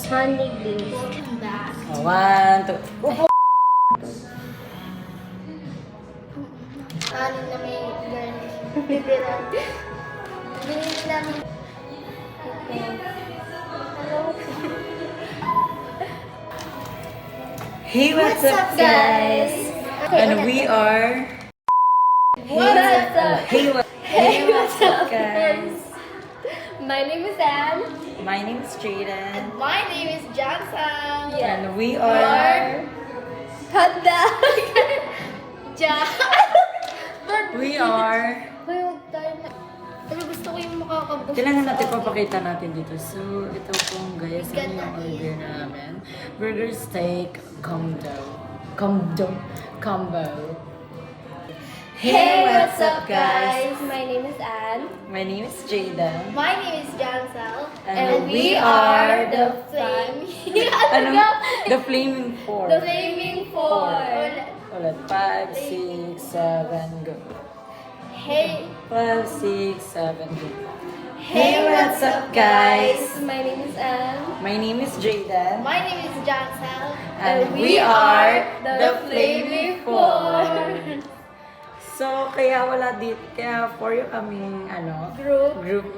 Honeybee. Welcome back. Oh, 1, 2. Upo! Anin na may girl. Literal. Binili namin. Hello. Hey, what's up, guys? And we are... What's up? Hey, what's up, guys? My name is Anne. My name is Jaden. My name is Johnson. And we are... Hotdog. Ja. We are... Hoy, huwag tayo na. Pero gusto ko yung makakabos. Kailangan natin papakita natin dito. So, ito pong guys, ano yung order namin? Burger steak combo. Hey, what's up, guys? My name is Anne. My name is Jada. My name is Johnson. And we are the Flame. Ano? The Flaming Four. The Flaming Four. Ulit. 5, 6, 7, go. Hey. 5, 6, 7, go. Hey, what's up, guys? My name is Anne. My name is Jada. My name is Johnson. And we are the Flaming Four. So, kaya wala dito, kaya for you kaming, group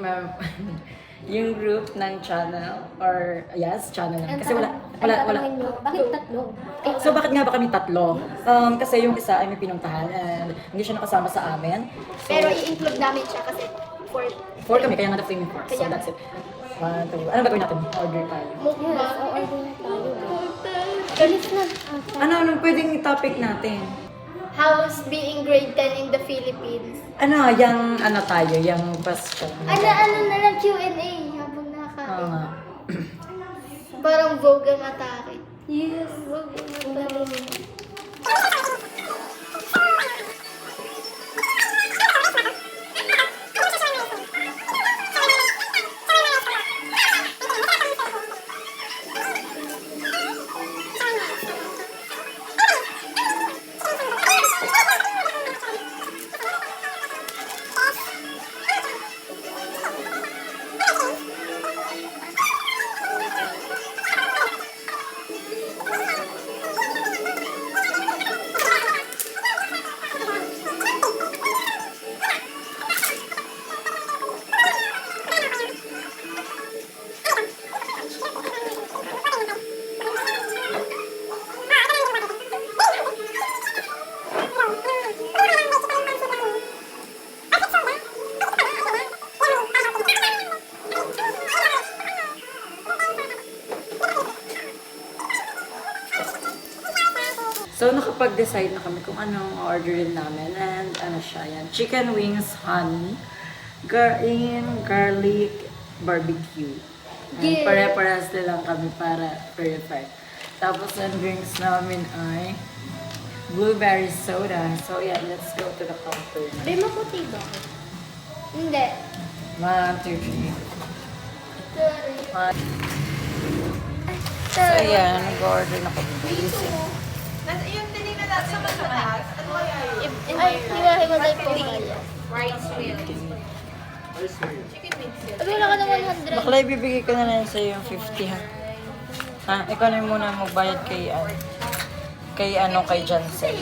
yung group ng channel, or, yes, channel lang. Kasi wala. Bakit tatlo? So, bakit nga ba kami tatlo? Kasi yung isa ay may pinuntahan and hindi siya nakasama sa amin. So, Pero i-include namin siya kasi four kami, kaya nga the Flaming Four. So, that's it. 1, 2, ano ba gawin natin? Order tayo. mukbang. order na tayo. Bilis na. Anong pwedeng topic natin? How's being grade 10 in the Philippines? Yung question. Ano na lang Q&A habang Oo nakakain. nga. Parang Vogue ang atake. Yes. Vogue ang atake. So, nakapag-decide na kami kung anong orderin namin. And ano siya yan? Chicken wings, honey, garlic, barbecue. And Yeah. pare-parehas na lang kami para perfect. Tapos, ang drinks namin ay blueberry soda. So, yeah, let's go to the counter. May maputi ba? Hindi. 1, 2, 3. Sorry. So, yeah, nag-order na kami. Yung tinignan natin sa mataas, ano kaya yun? Ay, hiwa-hiwalay po kaya. Rice wheel. Chicken wings yun. Wala ka naman 100. Bakla, ibibigay ko na lang sa'yo yung 50, ha? Ha? Ikaw na yung muna magbayad kay kay Jansen.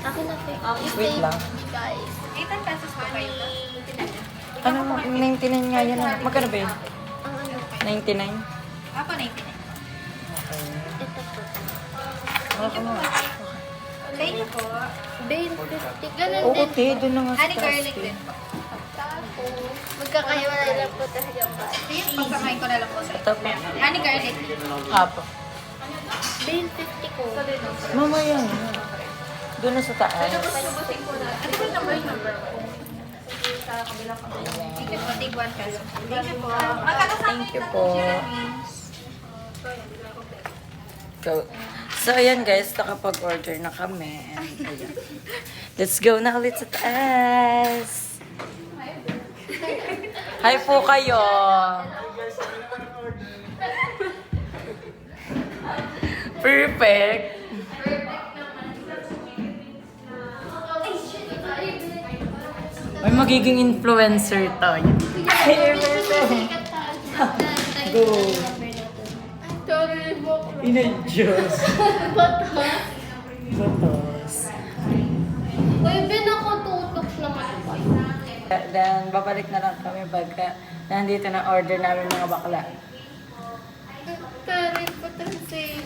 Akin na po. Wait lang. Guys. 8 pesos pa kayo. Ano, 99 nga yan. Magkano ba yun? Ang ano? 99? Ako 99. Ito po. Ako mo. Thank you po. Bail 50. Ganun Oo, din. te, doon na nga sa Honey taas, garlic te. din po. Magkakahiwalay lang po talaga ba? Sige, pagsamahin ko na lang po sa Ito pa. honey garlic. Apo. Bail 50 ko. Mamaya. Doon na sa taas. Subutin ko na. Ano ba number? Sa kabila ko. Thank you po. Take 1 peso. Thank you po. Thank you po. So, ayan guys, nakapag-order na kami. And, ayan. Let's go na ulit sa taas. Hi po kayo. Perfect. May magiging influencer tayo. Go. Sorry. may bakla. Inadyos. Batas. Batos. Uy, pinakatutok naman pa. Then, babalik na lang kami pagka nandito na order namin mga bakla. Karen pa transin.